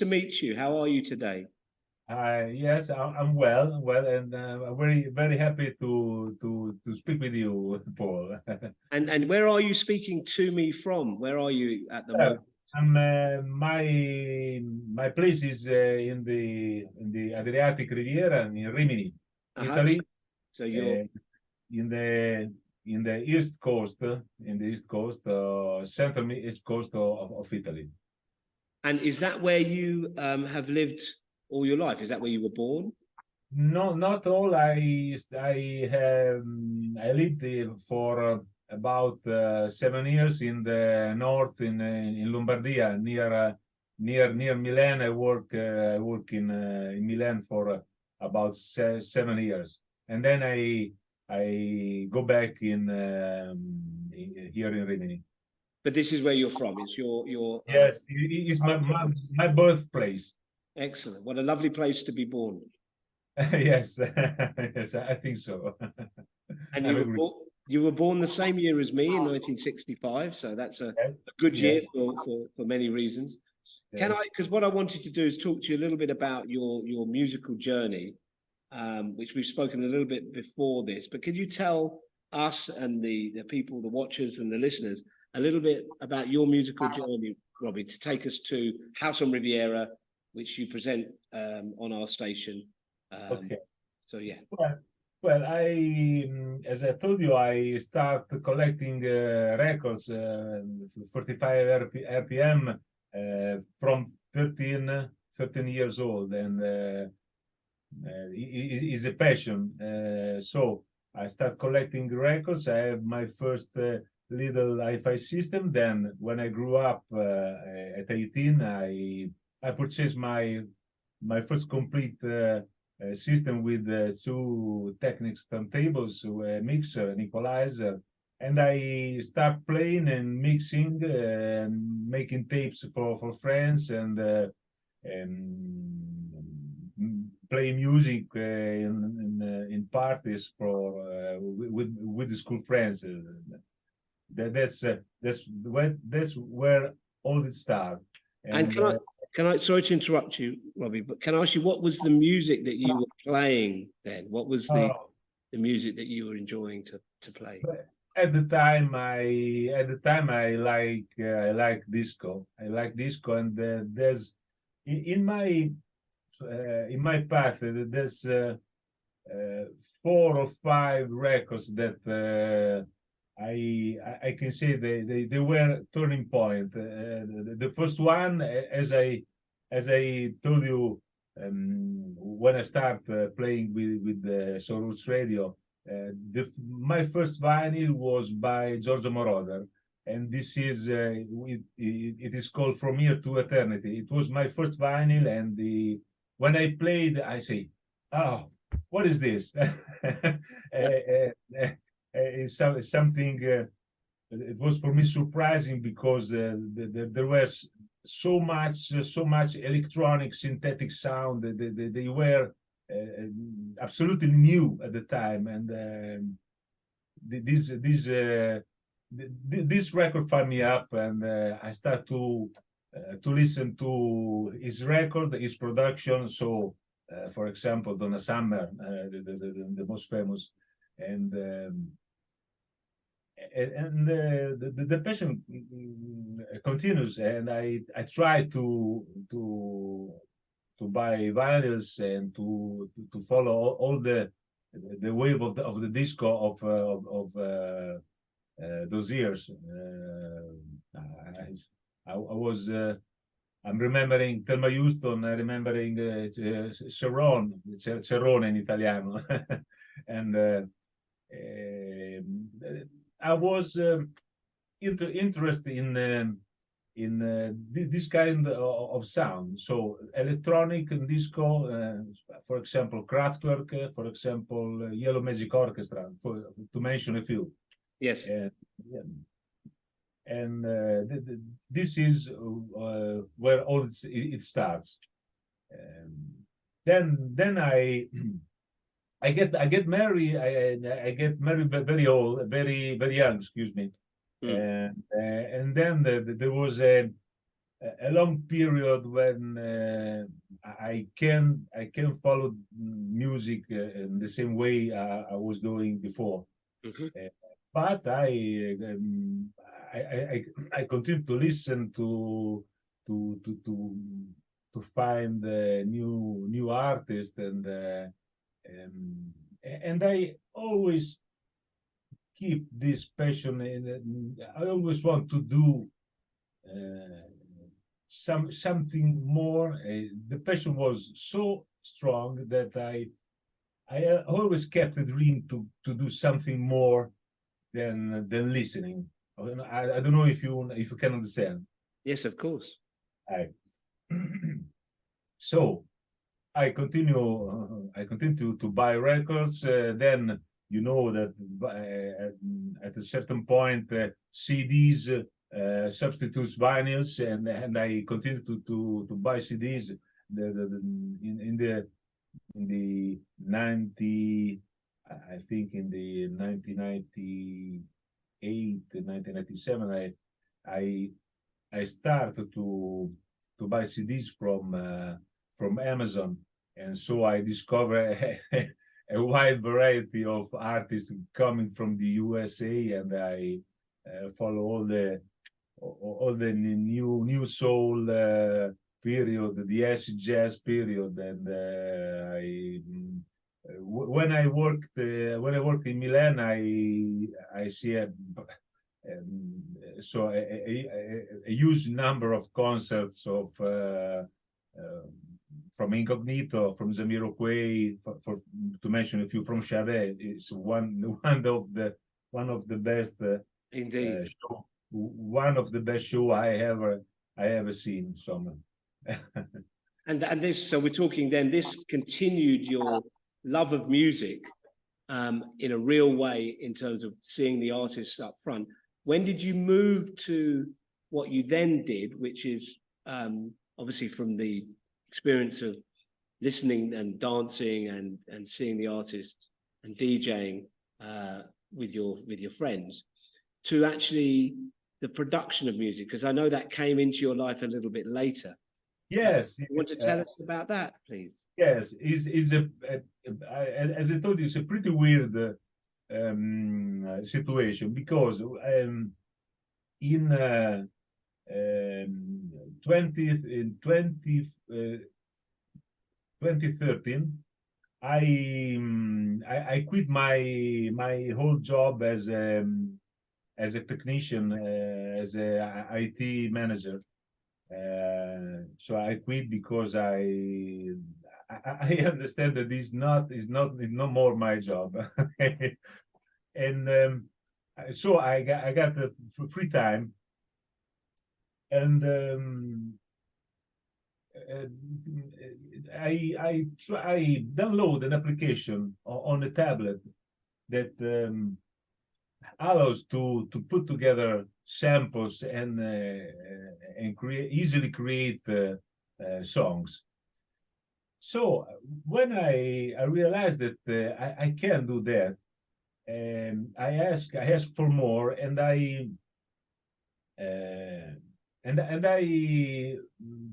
to meet you. How are you today? Yes, I'm well, and I'm very happy to speak with you, Paul. And where are you speaking to me from? Where are you at the Uh, moment? I'm my place is in the Adriatic Riviera in Rimini, Uh-huh. Italy, So you're uh, in the east coast, central east coast of Italy. and is that where you have lived all your life? Is that where you were born? No, not all. I lived for about 7 years in the north in Lombardia near Milan. I work in Milan for about 7 years, and then I go back here in Rimini. But this is where you're from. It's your Yes, it's my birthplace. excellent. What a lovely place to be born. Yes, yes, I think so. And I agree. you were born the same year as me in 1965, so that's a Yes, good year yes, for many reasons. Can yes. I, because what I wanted to do is talk to you a little bit about your musical journey, which we've spoken a little bit before this, but could you tell us and the people, the watchers and the listeners, a little bit about your musical journey, Robbie, to take us to House on Riviera, which you present on our station. Um, Okay. so yeah. Well, as I told you, I start collecting records, 45 RPM, from 13 years old, and is a passion. So I start collecting records. I have my first little hi-fi system. Then, when I grew up at 18, I purchased my first complete system with two Technics turntables, a mixer, an equalizer, and I start playing and mixing, and making tapes for friends, and play music in parties for with the school friends. That's where all it started. And And can I sorry to interrupt you, Robbie, but can I ask you what was the music that you were playing then? What was oh, the music that you were enjoying to play? at the time I like disco. I like disco, and there's in my path, there's uh, 4 or 5 records that I can say they were turning point. The first one, as I told you, when I start playing with the Soros Radio, my first vinyl was by Giorgio Moroder, and this is it is called From Here to Eternity. It was my first vinyl, and when I played, I say, "Oh, what is this?" It's something. It was for me surprising because there was so much electronic synthetic sound. They were absolutely new at the time, and this record fired me up, and I start to listen to his record, his production. So, for example, Donna Summer, the most famous, and the passion continues, and I try to buy vinyls and to follow all the wave of the disco of those years. I was I'm remembering Thelma Houston, I'm remembering Cerrone in Italiano, and I was interested in this kind of sound. So electronic and disco, for example, Kraftwerk, for example, Yellow Magic Orchestra, to mention a few. Yes. Yeah. And this is where all it starts. Then I get married. I get married very old, very young. Excuse me. Mm. And then there was a a long period when I can follow music in the same way I was doing before. Mhm. But I continue to listen to to to to find new artists, and I always keep this passion, and I always want to do something more. The passion was so strong that I always kept a dream to do something more than listening. I don't know if you can understand. Yes, of course. I, so I continue to buy records. Then you know that at a certain point CDs substitutes vinyls, and I continue to buy CDs. In the 90, I think in the 1998, 1997, I started to buy CDs from Amazon, and so I discover a wide variety of artists coming from the USA, and I follow all the new soul period, the acid jazz period, and when I worked in Milan, I see a huge number of concerts of from Incognito, from Jamiroquai, to mention a few, from Sade. It's one of the best Indeed. show, one of the best show I ever seen. And this, so we're talking then, this continued your love of music in a real way in terms of seeing the artists up front. When did you move to what you then did, which is obviously from the experience of listening and dancing and seeing the artist and DJing with your friends, to actually the production of music? Because I know that came into your life a little bit later. Yes, You want to tell us about that, please? yes, as I told you, it's a pretty weird situation, because in 2013, I quit my whole job as a technician, as a IT manager. So I quit because I understand that it's no more my job. And so I got the free time, and I download an application on a tablet that allows to put together samples and easily create songs. So when I realized that I can do that, I asked for more, and I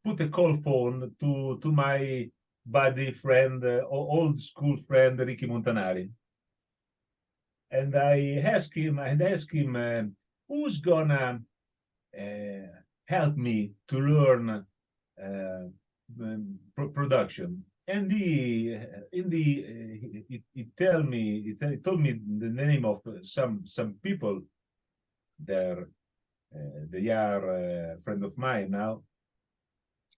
put a call phone to my buddy friend, old school friend Ricky Montanari, and I asked him who's gonna help me to learn production. And he told me the name of some people there. They are a friend of mine now,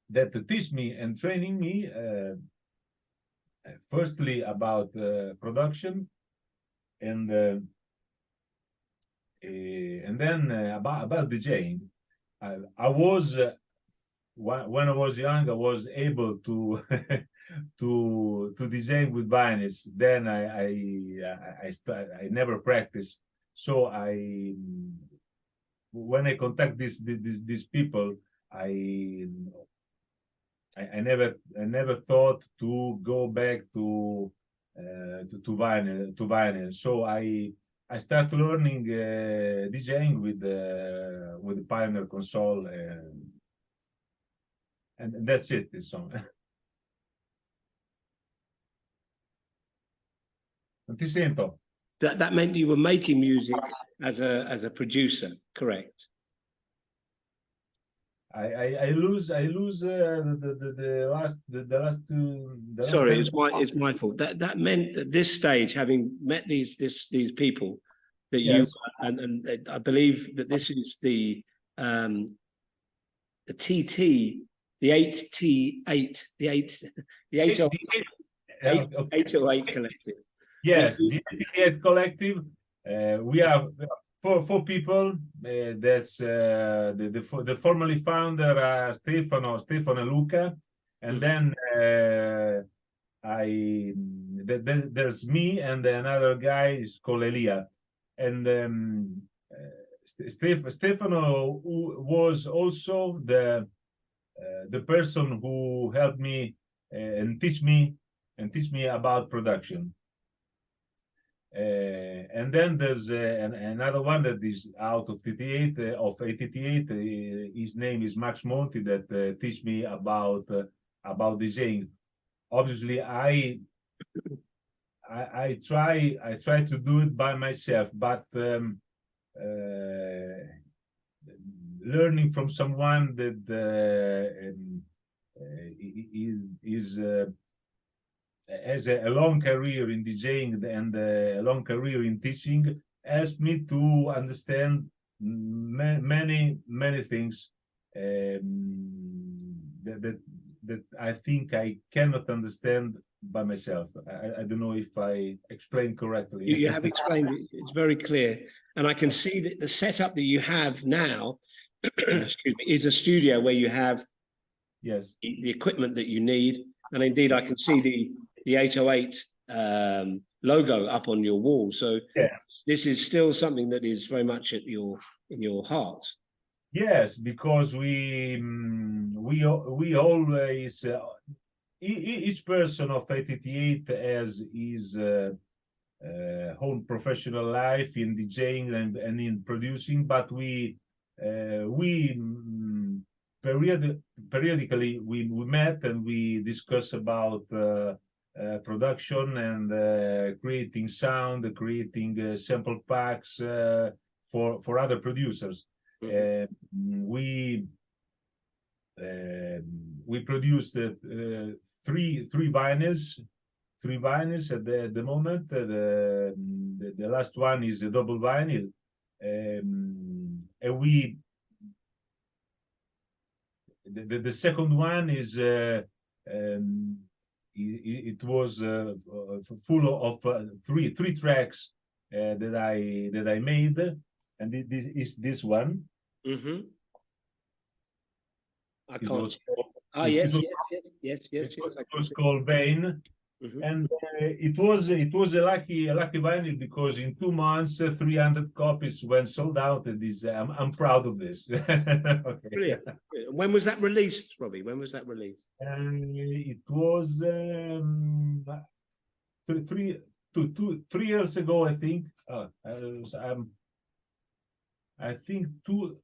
that teach me and training me firstly about production, and then about DJing. I was when I was young, I was able to to DJ with vinyls. Then I never practiced. So when I contact these people, I never thought to go back to vinyl. So I start learning DJing with the Pioneer console. and that's it. This song. Non ti sento. That meant you were making music as a producer, correct? I lose the last two. Sorry, it's my fault. That meant at this stage, having met these people, that Yes. and I believe that this is the TT, the 8T8, the 808 collective. Yes, the 88 collective. We are four people. That's the formerly founder Stefano and Luca, and then there's me and another guy is called Elia, and Stefano who was also the person who helped me and teach me about production. And then there's another one that is out of 88 of 88. His name is Max Monti, that teach me about DJing. Obviously, I try to do it by myself, but learning from someone that has a long career in DJing and a long career in teaching helps me to understand many things that I think I cannot understand by myself. I don't know if I explained correctly. You have explained it. It's very clear, and I can see that the setup that you have now excuse me, is a studio where you have the equipment that you need, and indeed I can see the 808 logo up on your wall. So this is still something that is very much in your heart. Yes, because we always each person of 888 has his whole professional life in DJing and in producing, but we periodically we met and we discuss about production and creating sound, creating sample packs for other producers. We produced three vinyls at the moment. The last one is a double vinyl, and the second one is it was full of three tracks that I made, and this is this one. I can't. Yes. It was called Bane, and it was a lucky vinyl because in 2 months 300 copies went sold out. And this I'm proud of this. Okay. Brilliant. When was that released, Robbie? When was that released? It was 3 years ago, I think. I think 2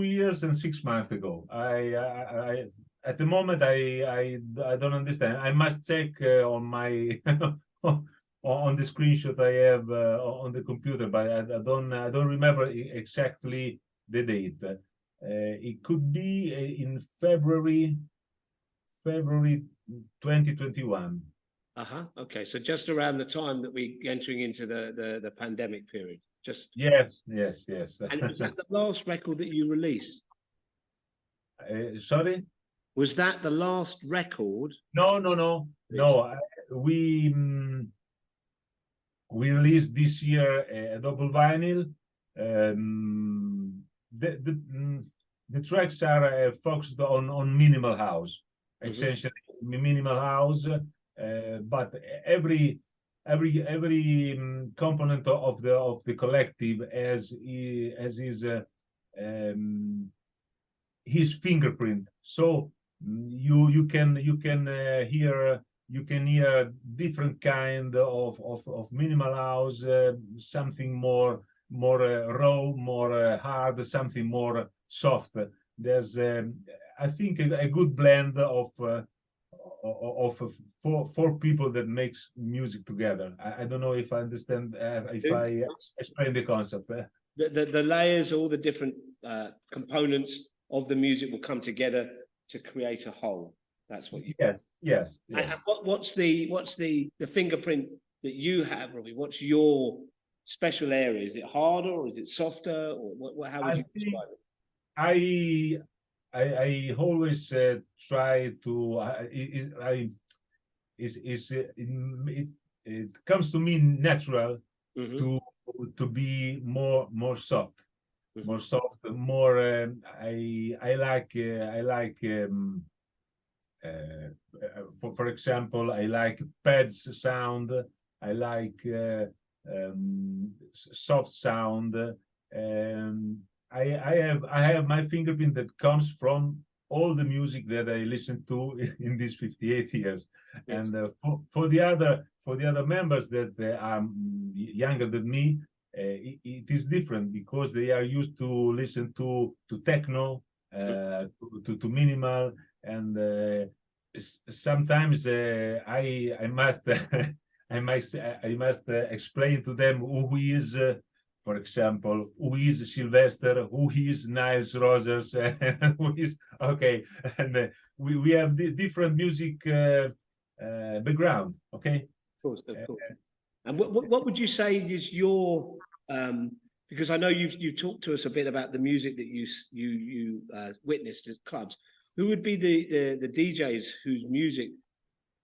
years and 6 months ago. I at the moment I don't understand. I must check on my on the screenshot I have on the computer, but I don't remember exactly the date. It could be in February 2021. Okay, so just around the time that we're entering into the pandemic period. Just yes. And was that the last record that you released? Sorry? Was that the last record? No. We released this year a double vinyl. The tracks are focused on minimal house, essentially minimal house, but every component of the collective has his fingerprint. So you can hear different kind of minimal house, something more raw, more hard, something more soft. There's I think a good blend of four people that makes music together. I don't know if I understand, if I explain the concept. The layers, all the different components of the music will come together to create a whole. That's what you. Yes. And what's the fingerprint that you have, Robbie? What's your special area? Is it harder or is it softer, or how would you describe it? I always try to. It comes to me natural to be more soft, more. I like. For example, I like pads sound. I like soft sound. I have my fingerprint that comes from all the music that I listened to in these 58 years. Yes. And for the other members that are younger than me, it is different because they are used to listen to techno, to minimal, and sometimes I must I must explain to them who is. For example, who is Sylvester, who is Niles Rogers, who is okay, and we have different music background. Okay, of course. And what would you say is your because I know you've talked to us a bit about the music that you witnessed at clubs. Who would be the DJs whose music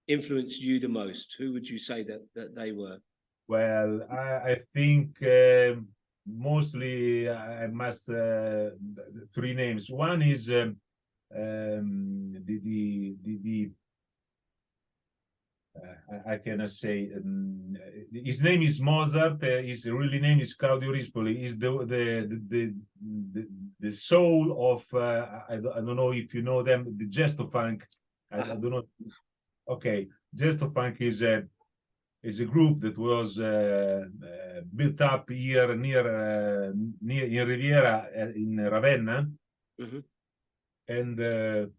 influenced you the most? Who would you say that they were? Well, I think mostly I must three names. One is the I cannot say his name is Mozart. His really name is Claudio Rispoli. He's the soul of I don't know if you know them, the Gesto Funk. I don't know. Okay, Gesto Funk is a group that was built up here near in Riviera in Ravenna, and the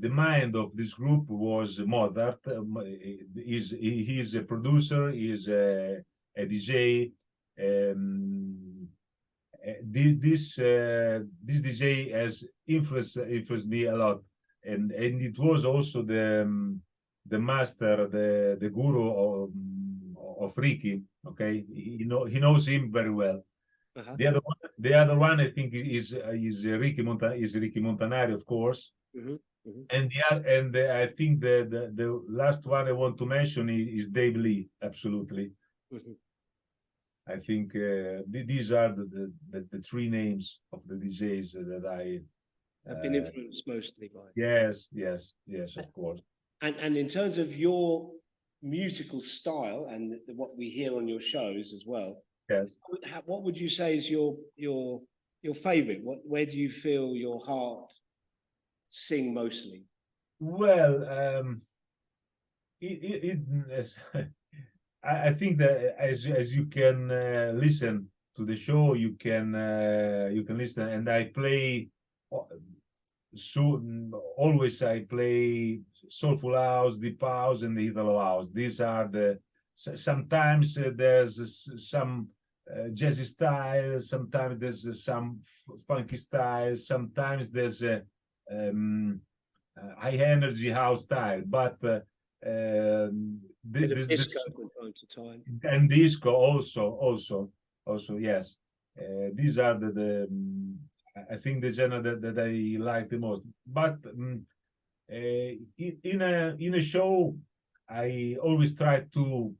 mind of this group was Mozart. He is a producer. He is a DJ. This DJ has influenced me a lot. And it was also the master, the guru of Ricky. Okay, he knows him very well. The other one I think is Ricky Montanari, of course. And I think the last one I want to mention is Dave Lee. Absolutely. I think these are the three names of the DJs that I have been influenced mostly by. Yes, of course. And in terms of your musical style and what we hear on your shows as well, yes, what would you say is your favorite? Where do you feel your heart sing mostly? Well, I think that as you can listen to the show, you can listen, and I play. So always I play soulful house, deep house, and the Italo house. These are sometimes there's some jazzy style, sometimes there's some funky style, sometimes there's a high energy house style, but disco from time to time, and disco also yes. These are the I think the genre that I like the most. But in a show, I always try to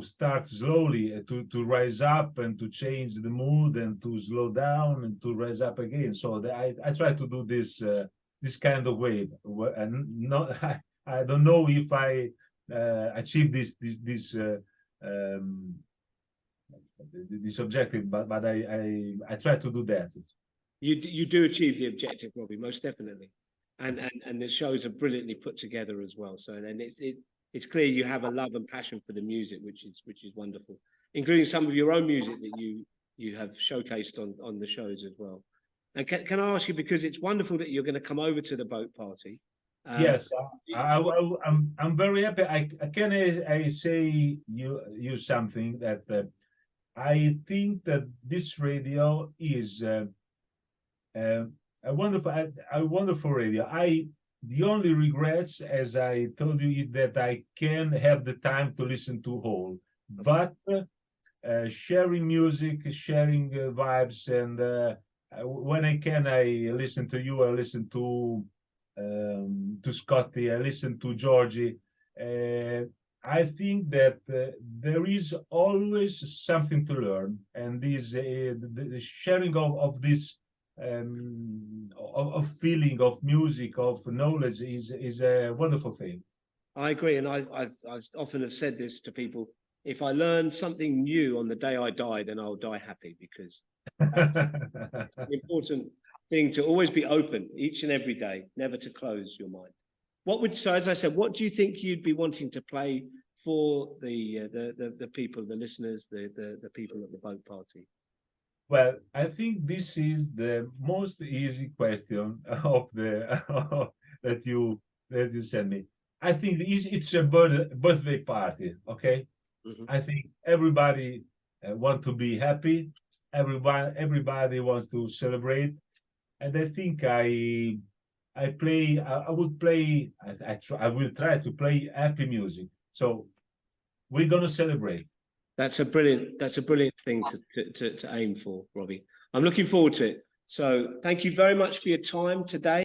start slowly, to rise up and to change the mood and to slow down and to rise up again. So I try to do this kind of way, and not I don't know if I achieve this objective, but I try to do that. You do achieve the objective, Robbie, most definitely, and the shows are brilliantly put together as well. So then it's clear you have a love and passion for the music, which is wonderful. including some of your own music that you have showcased on the shows as well. And can I ask you, because it's wonderful that you're going to come over to the boat party. Yes, I'm very happy. I say you something that I think that this radio is a wonderful radio. The only regrets, as I told you, is that I can have the time to listen to all. But sharing music, sharing vibes, and when I can, I listen to you. I listen to Scotty. I listen to Georgie. I think that there is always something to learn, and this the sharing of this of feeling, of music, of knowledge is a wonderful thing. I agree, and I've often have said this to people: if I learn something new on the day I die, then I'll die happy, because it's an important thing to always be open each and every day, never to close your mind. So as I said, what do you think you'd be wanting to play for the people, the listeners, the people at the boat party? Well, I think this is the most easy question of the that you send me. I think it's a birthday party. Okay, I think everybody want to be happy. Everybody wants to celebrate, and I think I will try to play happy music. So we're gonna celebrate. That's a brilliant thing to aim for, Robbie. I'm looking forward to it. So thank you very much for your time today.